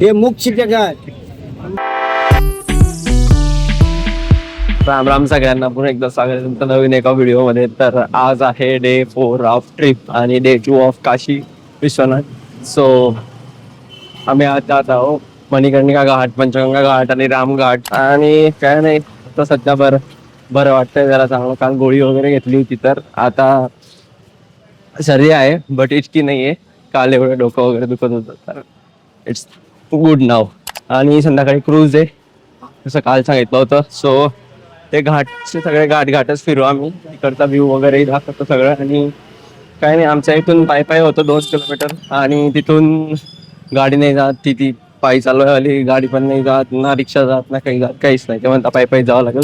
हे मुख्य जगह आहे. राम राम सगळ्यांना पुन्हा एकदा स्वागत आहे तुमचं नवीन एका व्हिडिओ मध्ये. तर आज आहे डे 4 ऑफ ट्रिप आणि day 2 of Kashi Vishwanath. So आम्ही आज जात आहोत मणिकर्णिका घाट, पंचगंगा घाट आणि रामघाट. आणि काय नाही, आता सध्या बरं वाटतंय जरा चांगलं. काल गोळी वगैरे घेतली होती तर आता सर्दी आहे, बट इतकी नाहीये. काल एवढं डोकं वगैरे दुखत होतं तर इट्स गुड नाव. आणि संध्याकाळी क्रूज आहे जसं काल सांगितलं होतं. सो ते घाटचे सगळे घाटच फिरू आम्ही. इकडचा व्ह्यू वगैरे दाखवतो सगळं. आणि काय नाही, आमच्या इथून पायी होतं 2 किलोमीटर. आणि तिथून गाडी नाही जात, ती पायी चालू आली, गाडी पण नाही जात, ना रिक्षा जात, ना काही जात, काहीच नाही. ते म्हणता पायी जावं लागेल.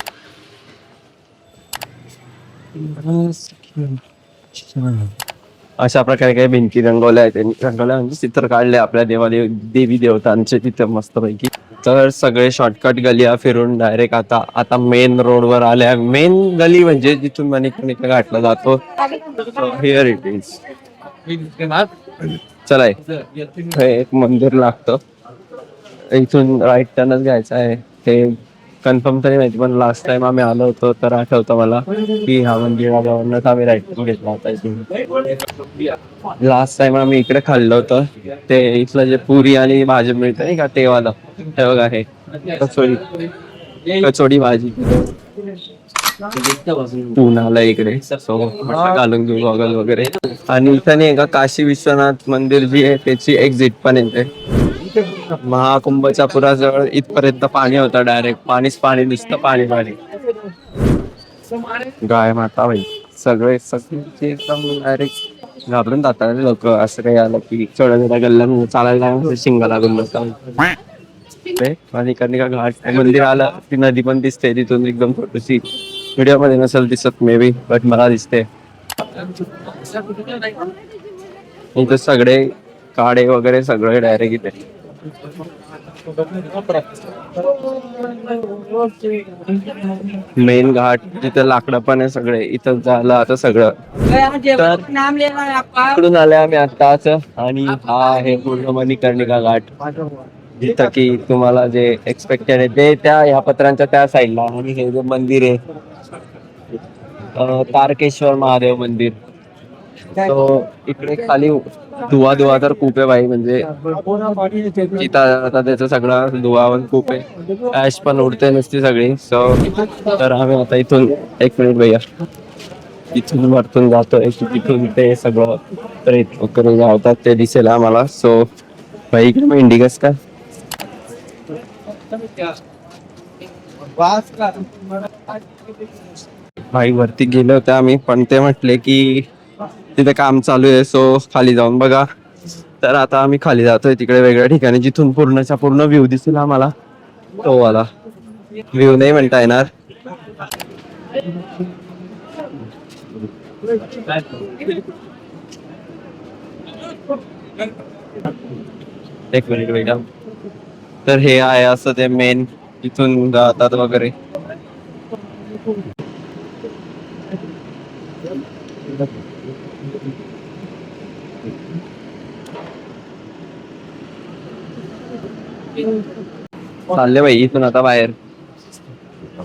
अशा प्रकारे काही भिंती रंगवल्या आहेत. रंगवल्या म्हणजे चित्र काढले आपल्या देवी देवतांचे तिथे मस्तपैकी. तर सगळे शॉर्टकट गलिया फिरून डायरेक्ट आता मेन रोडवर आल्या. मेन गली म्हणजे जिथून मणिकर्णिका घाटला जातो. Here it is. चला, एक मंदिर लागतं, इथून राईट टर्नच घ्यायचा आहे. ते कन्फर्म तरी माहिती, पण लास्ट टाइम आम्ही आलो होतो तर आठवतं मला की हा मंदिरावरूनच आम्ही राईट टर्न घेतला होता इथून. लास्ट टाइम आम्ही इकडे खाल्लं होतं ते इथलं जे पुरी आणि भाजी मिळतं नाही का, ते वाला. हे बघा, हे कचोडी भाजी पुण्याला इकडे. सो घालून घेऊ गॉगल वगैरे. आणि इथं नाही का काशी विश्वनाथ मंदिर जी आहे त्याची एक्झिट पण येते. महाकुंभच्या पुराजवळ इथपर्यंत पाणी होतं, डायरेक्ट पाणी दिसतं, पाणी. गाय माता भाई सगळे एकदम डायरेक्ट घाबरून जातात लोक. असं काही आलं की चढ गल्ल्या चालायला शिंगा लागून बसतात. मणिकर्णिका घाट मंदिर आलं, ती नदी पण दिसते तिथून एकदम छोटीशी. व्हिडिओ मध्ये नसेल दिसत मे बी, बट मला दिसते. इथे सगळे काडे वगैरे सगळे डायरेक्ट इथे. मेन घाट जिथे लाकडं पण आहे सगळे, इथं झालं आता सगळं. तर इकडून आले आम्ही आत्ताच. आणि हा आहे पूर्ण मणिकर्णिका घाट, जिथं की तुम्हाला जे एक्सपेक्टेड आहे ते त्या ह्या पत्रांच्या त्या साईडला. आणि हे जे मंदिर आहे तारकेश्वर महादेव मंदिर. तो इकडे खाली धुवा तर खूप आहे भाई. म्हणजे आता त्याचा सगळा धुवा पण खूप आहे, ऍश पण उडते नसती सगळी. सो तर आम्ही आता इथून एक मिनिट भैया, इथून वरतून जातोय, तिथून ते सगळं प्रेत वगैरे जावतात ते दिसेल आम्हाला. सो भाई इकडे मग इंडिगस का भाई वरती गेले होते आम्ही, पण ते म्हटले की तिथे काम चालू आहे, सो खाली जाऊन बघा. तर आता आम्ही खाली जातोय तिकडे वेगळ्या ठिकाणी, जिथून पूर्णच्या पूर्ण व्ह्यू दिसेल आम्हाला. तो वाला व्ह्यू नाही म्हणता येणार. एक मिनिट वेगळा. तर हे आहे असं ते मेन, इथून जातात वगैरे. चालले बाई इथून आता बाहेर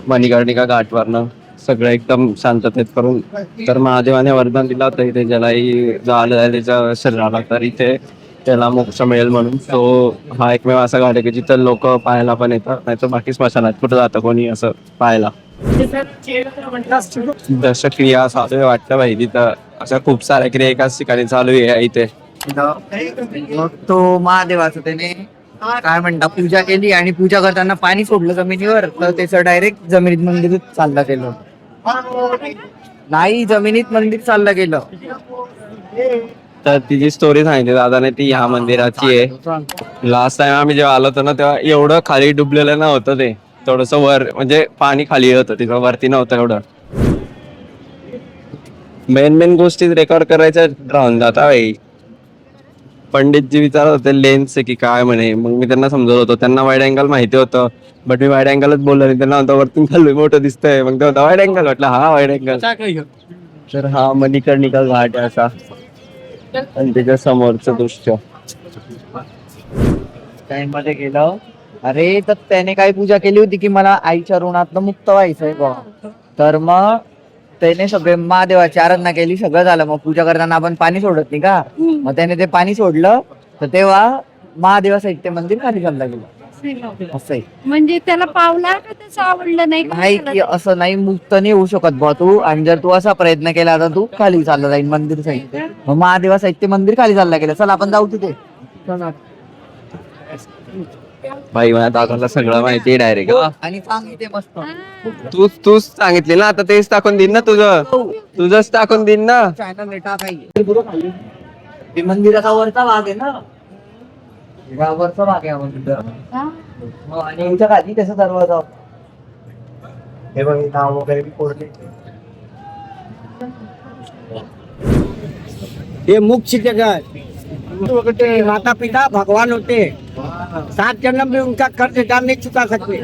मणिकर्णिका घाटवरनं सगळं एकदम शांततेत करून. तर महादेवाने वरदान दिला होतं इथे ज्यालाही झालं त्याच्या शरीराला, तर इथे त्याला मोक्ष मिळेल म्हणून. तो हा एकमेव असा घाट आहे की जिथं लोक पाहायला पण येतात, नाही तर बाकी स्मशानात कुठं जातं कोणी असं पाहायला. दशक्रिया चालू आहे वाटतं भाई तिथं. अशा खूप साऱ्या क्रिया एकाच ठिकाणी चालू आहे इथे. तो महादेवाचं त्याने काय म्हणता पूजा केली, आणि पूजा करताना पाणी सोडलं जमिनीवर, तर त्याचं डायरेक्ट जमिनीत मंदिरात चाललं गेलं. नाही, जमिनीत मंदिर चाललं गेलं. तर तिची स्टोरी सांगितली दादाने, ती ह्या मंदिराची आहे. लास्ट टाइम आम्ही जेव्हा आलो होतो ना, तेव्हा एवढं खाली डुबलेलं नव्हतं ते. थोडस वर म्हणजे पाणी खाली होतं तिथं, वरती नव्हतं एवढं. मेन गोष्टी रेकॉर्ड करायच्या राहून जाता भाई. पंडितजी विचारत होते लेन्स आहे की काय म्हणे, मग मी त्यांना समजत होतो. त्यांना वाईड अँगल माहिती होतं, बट मी वाईड अँगलच बोललो नाही. त्यांना म्हणतो वरतून खाली मोठं दिसतंय, मग ते होता वाईड अँगल. म्हटलं हा वाईड अँगल. तर हा मणिकर्णिका घाट आहे असा, आणि त्याच्या समोरचं दृश्य. टाइम मध्ये गेलं. अरे तर त्याने काय पूजा केली होती की मला आईच्या ऋणातनं मुक्त व्हायचंय बा. तर मग त्याने सगळे महादेवाची आराधना केली, सगळं झालं. मग पूजा करताना आपण पाणी सोडत नाही का, मग त्याने ते पाणी सोडलं. तर तेव्हा महादेवाचं ते मंदिर खाली चाललं गेलं. असं आहे. म्हणजे त्याला पावला का त्याचं आवडलं नाही का नाही त्याला की असं नाही, मुक्त नाही होऊ शकत बा तू. आणि जर तू असा प्रयत्न केला तर तू खाली चालला जाईल मंदिर साहित्य. मग महादेवा साहित्य मंदिर खाली चालला गेलं. चल आपण जाऊ तिथे. भाई मला दाखवला सगळं माहिती डायरेक्ट. आणि सांग इथे मस्त तूच सांगितले ना, आता तेच टाकून देईन ना तुझंच टाकून देईन ना. चॅनल टाकायचे. ते मंदिराचा वरचा भाग आहे ना, वरचा भाग आहे हा मंदिर. हा? हो, आणि यांच्या खाली त्याचा दरवाजा. हे बघ नाव वगैरे कोरले. ये मुख्य जगह है। माता पिता भगवान होते हैं, 7 जन्म में उनका कर्ज दान नहीं चुका सकते।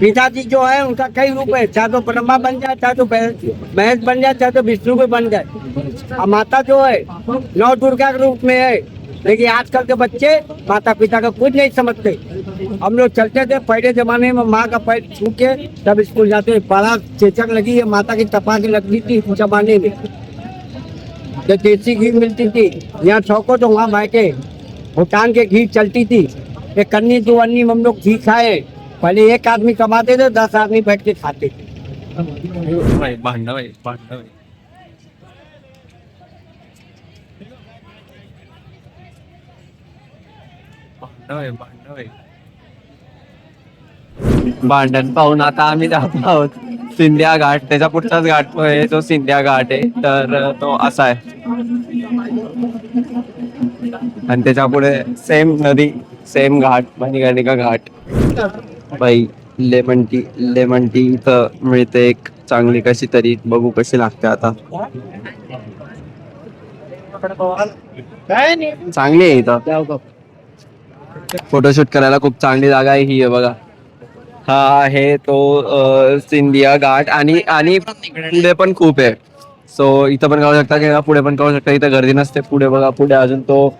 पिताजी जो है उनका कई रूप है, चाहे तो ब्रह्मा बन जाए, चाहे तो महेश बन जाए, चाहे तो विष्णु भी बन जाए। और माता जो है 9 दुर्गा के रूप में है। लेकिन आजकल के बच्चे माता पिता का कुछ नहीं समझते। हम लोग चलते थे पहले जमाने में, माँ का पैर छू के तब स्कूल जाते। बड़ा चेचक लगी है, माता की तपा की लगती थी उस जमाने में। जो देसी घी मिलती थी यहाँ चौको, तो वहाँ बैठे भूटान के घी चलती थी। एक कन्नी 2 अन्नी हम लोग घी खाए। पहले एक आदमी कमाते थे, 10 आदमी बैठ के खाते थे। भांडण भांडण पाहून आता आम्ही जात आहोत सिंध्या घाट. त्याच्या पुढचाच घाट आहे तो सिंध्या घाट आहे. तर तो असा आहे. आणि त्याच्या पुढे सेम नदी, सेम घाट, मणिकर्णिका घाट. बाई लेमन टी इथं मिळते एक चांगली कशी तरी. बघू कशी लागते आता. चांगली आहे इथं. फोटोशूट करायला खूप चांगली जागा आहे ही आहे बघा. हा आहे तो सिंधिया घाट. आणि पुढे पण खूप आहे. सो इथं पण करू शकता किंवा पुढे पण करू शकता. इथं गर्दी नसते. पुढे बघा, पुढे अजून तो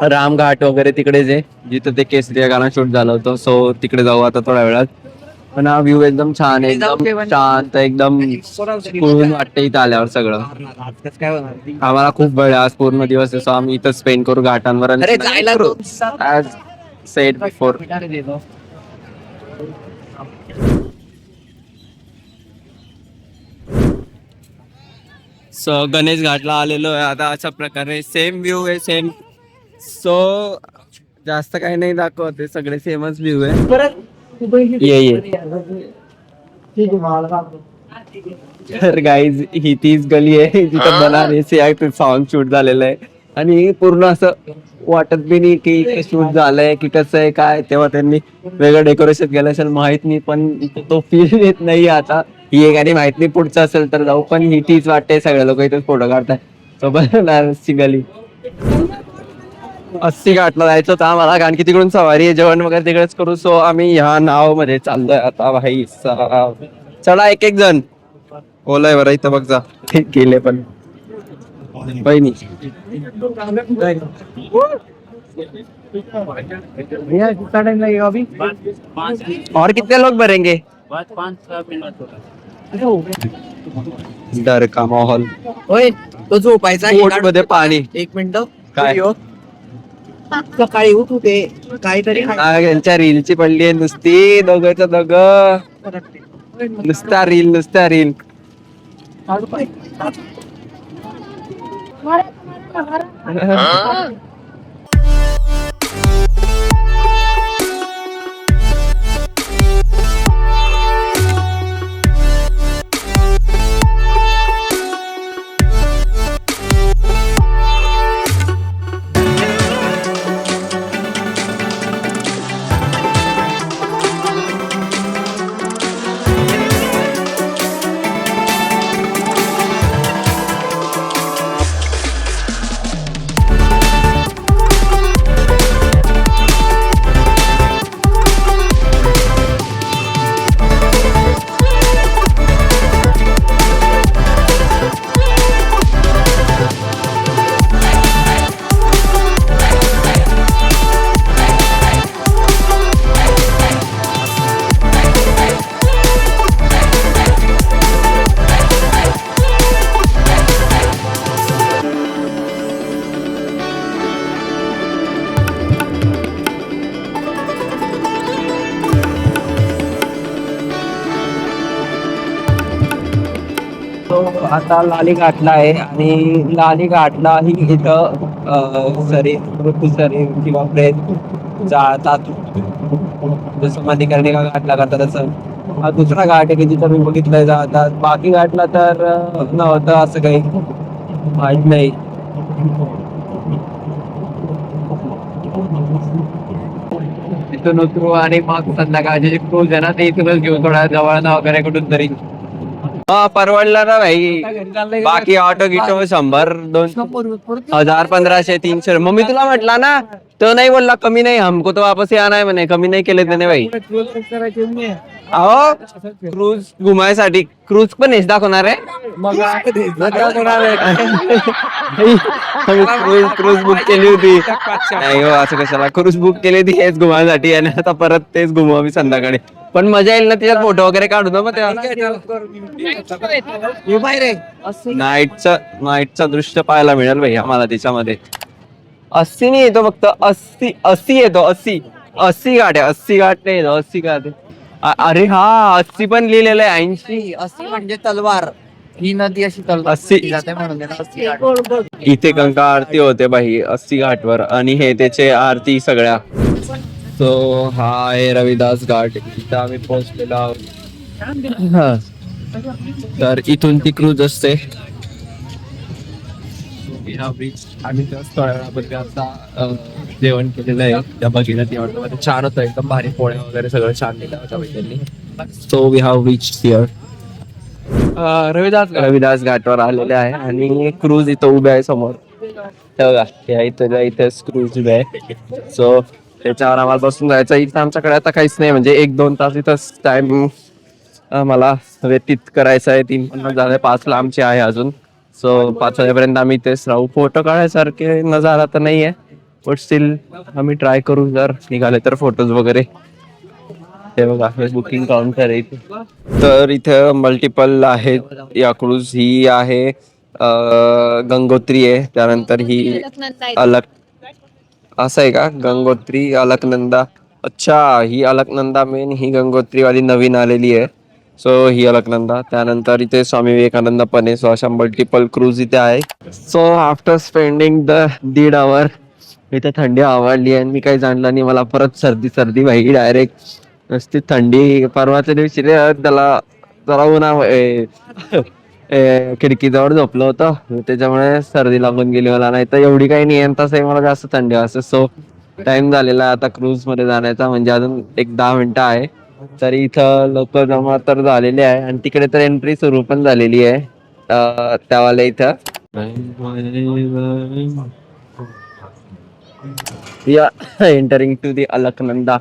रामघाट वगैरे तिकडेच आहे, जिथं ते केसरिया गाणं शूट झालं होतं. सो तिकडे जाऊ आता थोड्या वेळात. पण हा व्ह्यू एकदम छान आहे, एकदम शांत, एकदम कुळून वाटतं इथं आल्यावर सगळं. आम्हाला खूप वेळ आहे, आज पूर्ण दिवस आहे. सो आम्ही इथं स्पेंड करू घाटांवर. As said before. So Ganesh घाटला आलेलो आहे आता. अशा प्रकारे सेम व्ह्यू आहे, सेम. सो जास्त काही नाही दाखवत, सगळे सेमच व्ह्यू आहे. ये तर गाईज ही तीच गली आहे जिथं बनारसी आहे सॉन्ग शूट झालेलं आहे. आणि पूर्ण असं वाटत बी नाही की इथे शूट झालंय की कसं आहे काय. तेव्हा त्यांनी वेगळं डेकोरेशन केलं असेल माहित नाही, पण तो फील येत नाही आता. ही एक आणि माहित नाही पुढचं असेल तर जाऊ. पण ही तीच वाटते, सगळे लोक इथेच फोटो काढताय. तो बनारसी गली. 80 घाटला जायचं होतं आम्हाला, कारण की तिकडून सवारी आहे, जेवण वगैरे तिकडेच करू. सो आम्ही ह्या नाव मध्ये चाललोय आता. भाई चला एक जण ओलाय बरं इथं बघ जा. गेले पण बहिणी. और कितने लोग भरेंगे? डर का माहौल. होय, तो झोपायचा. पोट मध्ये पाणी. 1 मिनिट काय सकाळी उठ होते काहीतरी यांच्या रीलची पडली आहे नुसती. दोघंच्या दोघं नुसता रील. आता लाली घाटला आहे आणि लाली घाटला ही इथं सरी किंवा प्रेत जाळतात. जसं मध्यकर्णी घाटला करतात तसं हा दुसरा घाट आहे की जिथं मी बघितलंय जातात. बाकी घाटला तर नव्हतं असं काही माहित नाही. तिथून उतरू आणि मग संध्याकाळची जी क्रूज आहे ना ते इथूनच घेऊ थोड्या जवळ वगैरे कुठून तरी. हा परवडला ना भाई. बाकी ऑटो गिटो 100-200 1500 300. मग मी तुला म्हटला ना तो नाही बोलला कमी नाही हमको तो वापस आना है म्हणे. कमी नाही केले त्याने भाई. अहो क्रूज घुमायसाठी क्रूज पण हेच दाखवणार आहे. क्रूज बुक केली होती. नाही हो असं कशाला. क्रूज बुक केली होती हेच घुमायसाठी आणि आता परत तेच घुमू आम्ही संध्याकाळी. पण मजा येईल ना त्याच्यात फोटो वगैरे काढू ना मग नाईटचं दृश्य पाहायला मिळेल भाई आम्हाला त्याच्यामध्ये. 80 नाही येतो फक्त 80 येतो 80 घाट आहे. 80 घाट नाही येतो 80 घाट आहे. अरे हा 80 पण लिहिलेलं आहे. 80 80 म्हणजे तलवार. ही नदी अशी तलवार 80 जाते म्हणून त्याला 80 घाट. इथे गंगा आरती होते बाई 80 घाटवर आणि हे त्याचे आरती सगळ्या. सो हा आहे रविदास घाट. इथं आम्ही पोहोचलेलो आहोत. तर इथून ती क्रूज असते. आम्ही त्या स्थळावरती आता जेवण केलेलं आहे त्या भगीरथी हॉटेलमध्ये. छान होतं एकदम भारी. पोळ्या वगैरे सगळं छान दिलं होतं त्यांनी. So we have reached here. Ravidas घाटवर आलेले आहे आणि क्रूज इथं उभे आहे समोर. बघा इथेच क्रूज उभे आहे. सो त्याच्यावर आम्हाला बसून जायचं. इथं आमच्याकडे आता काहीच नाही म्हणजे 1-2 तास इथंच टाइम मला व्यतीत करायचा आहे. 3:50 झाले 5ला आमची आहे अजून. सो 5 वाजेपर्यंत आम्ही इथेच राहू. फोटो काढायसारखे नजारा तर नाहीये बट स्टील आम्ही ट्राय करू जर निघाले तर फोटोज वगैरे. ते बघा बुकिंग काउंटर आहे इथे. तर इथे मल्टिपल आहेत या क्रूज. ही आहे गंगोत्री आहे. त्यानंतर ही अलक असं आहे का गंगोत्री अलकनंदा. अच्छा ही अलकनंदा मेन. ही गंगोत्री वाली नवीन आलेली आहे. सो ही अलकनंदा. त्यानंतर इथे स्वामी विवेकानंद पण आहे. सो अशा मल्टिपल क्रूज इथे आहे. So after spending the 1.5 hour इथे थंडी आवडली आणि मी काही जाणलं नाही. मला परत सर्दी भाई डायरेक्ट नुसती थंडी. परवाच्या दिवशी त्याला जरा खिडकीजवळ झोपलं होतं त्याच्यामुळे सर्दी लागून गेली मला. नाही तर एवढी काही नाही तसंही मला जास्त थंडी असते. सो टाइम झालेला आहे आता क्रूज मध्ये जाण्याचा म्हणजे अजून 10 मिनिटं आहे. तरी इथं लोक जमा तर झालेले आहे आणि तिकडे तर एंट्री सुरू पण झालेली आहे त्यावाल्या इथं. या entering to the Alaknanda.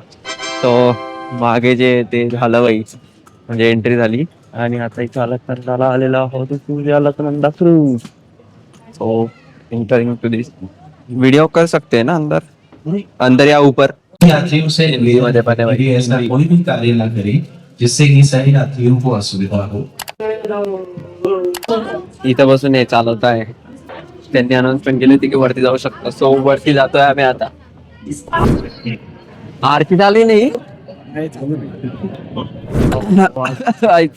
So मागे जे ते झालं बाई म्हणजे एंट्री झाली आणि आता इथं अलकनंदाला आलेला आहोत. Alaknanda cruise. So entering to this. Video कर सकते हैं ना अंदर या ऊपर. यात्रियों से ऐसा कोई भी कार्य न करें जिससे कि सही यात्रियों को असुविधा हो. इथं बसून हे चालवत आहे. त्यांनी अनाउन्समेंट केली होती की वरती जाऊ शकतो. सो वरती जातोय आम्ही आता. आरती झाली नाही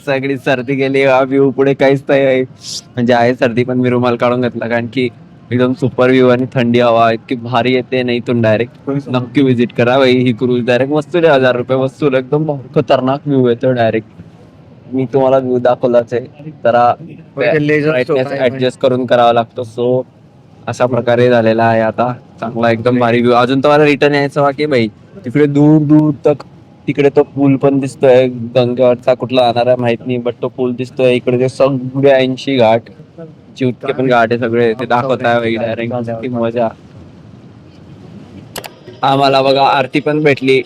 सगळी सर्दी गेली. व्ह्यू पुढे काहीच नाही म्हणजे आहे सर्दी पण मी रुमाल काढून घेतला कारण की एकदम सुपर व्ह्यू आणि थंडी हवा इतकी भारी येते ना इथून. डायरेक्ट नक्की विजिट करा भाई ही क्रूज. डायरेक्ट वस्तू 1000 रुपये वस्तू. एकदम खतरनाक व्ह्यू येतो डायरेक्ट. मी तुम्हाला व्ह्यू दाखवलाच आहे. जरा ऍडजस्ट करून करावा लागतो. सो अशा प्रकारे झालेला आहे आता चांगला एकदम भारी व्ह्यू. अजून तुम्हाला रिटर्न यायचं बाकी भाई. तिकडे दूर दूर तक तिकडे तो पूल पण दिसतोय. गंगेवरचा कुठला जाणार आहे माहित नाही बट तो पूल दिसतोय. इकडे ते सगळे 80 घाट चिवटके पण घाट आहे सगळे ते दाखवत आहे डायरेक्ट. मजा. आम्हाला बघा आरती पण भेटली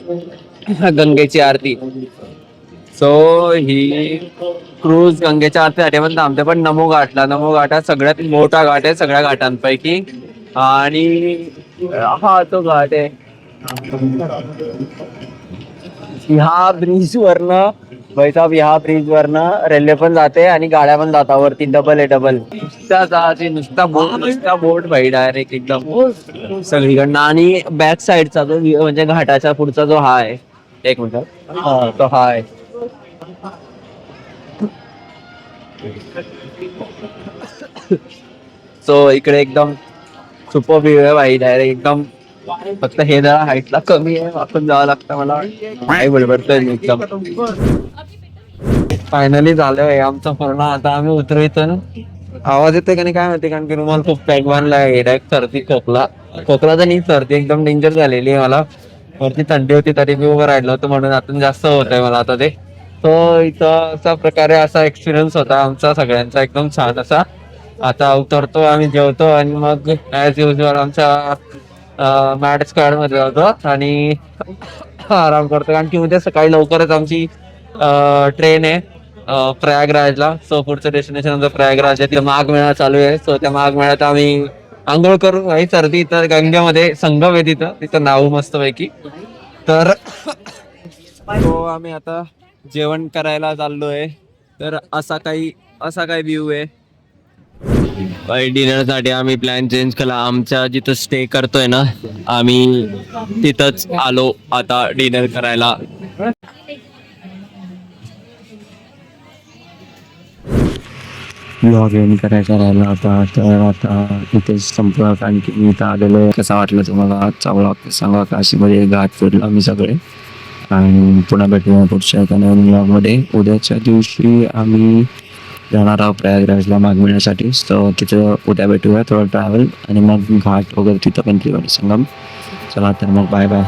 गंगेची आरती. सो ही क्रूज गंगेच्या आरतीसाठी पण थांबते पण नमो घाट हा सगळ्यात मोठा घाट आहे सगळ्या घाटांपैकी. आणि हा तो घाट आहे. ह्या ब्रिज वरनं भाईसाहेब ह्या ब्रिज वरनं रेल्वे पण जाते आणि गाड्या पण जातात वरती. डबल आहे डबल. नुसता बोट भाई डायरेक्ट एकदम सगळीकडनं. आणि बॅक साईडचा जो म्हणजे घाटाच्या पुढचा जो हा आहे. एक मिनिट तो हा आहे. सो इकडे एकदम सुपर व्ह्यू आहे भाई, डायरेक्ट एकदम. फक्त हे जरा हाईटला कमी आहे, आपण जावं लागतं मला. काय बडबडतोय मी एकदम. फायनली झालंय आमचं पूर्ण. आता आम्ही उतरू इथून. आवाज येतोय का नाही काय माहिती, कारण की रुमाल खूप पॅक बांधलाय. डायरेक्ट सर्दी खोकला तर नाही, सर्दी एकदम डेंजर झालेली आहे मला. वरती थंडी होती तरी मी उभं राहिलो होतो, म्हणून आता जास्त होत आहे मला आता ते. तो इथं अशा प्रकारे असा एक्सपिरियन्स होता आमचा सगळ्यांचा, एकदम छान असा. आता उतरतो आम्ही, जेवतो आणि मग ऍज युजल आमच्या मॅट स्क्वेअर मध्ये जातो आणि आराम करतो, कारण की उद्या सकाळी लवकरच आमची ट्रेन आहे प्रयागराजला. सो पुढचं डेस्टिनेशन आमचं प्रयागराज आहे. तिथं माघ मेळा चालू आहे. सो त्या माघ मेळ्यात आम्ही आंघोळ करू. काही सर्दी इथं गंगेमध्ये संगम आहे, तिथं नाव मस्त पैकी. तर तो आम्ही आता जेवण करायला चाललोय. तर असा काही व्ह्यू आहे. डिनर साठी आम्ही प्लॅन चेंज केला. आमच्या जिथं स्टे करतोय ना आम्ही, तिथंच आलो आता डिनर करायला. ब्लॉग एंड करायचा राहिला होता, तर आता इथेच संपला. कारण की मी इथं आलेलो आहे. कसा वाटलं तुम्हाला आजचा ब्लॉग सांगा. काशीमध्ये घाट फिरलो आम्ही सगळे, आणि पुन्हा भेटूया पुढच्या एका नवीन ब्लॉगमध्ये. उद्याच्या दिवशी आम्ही जाणार आहोत प्रयागराजला माघ मिळण्यासाठी. तर तिथं उद्या भेटूया, थोडं ट्रॅव्हल आणि मग घाट वगैरे तिथं पण त्रिवेणी संगम. चला तर मग बाय बाय.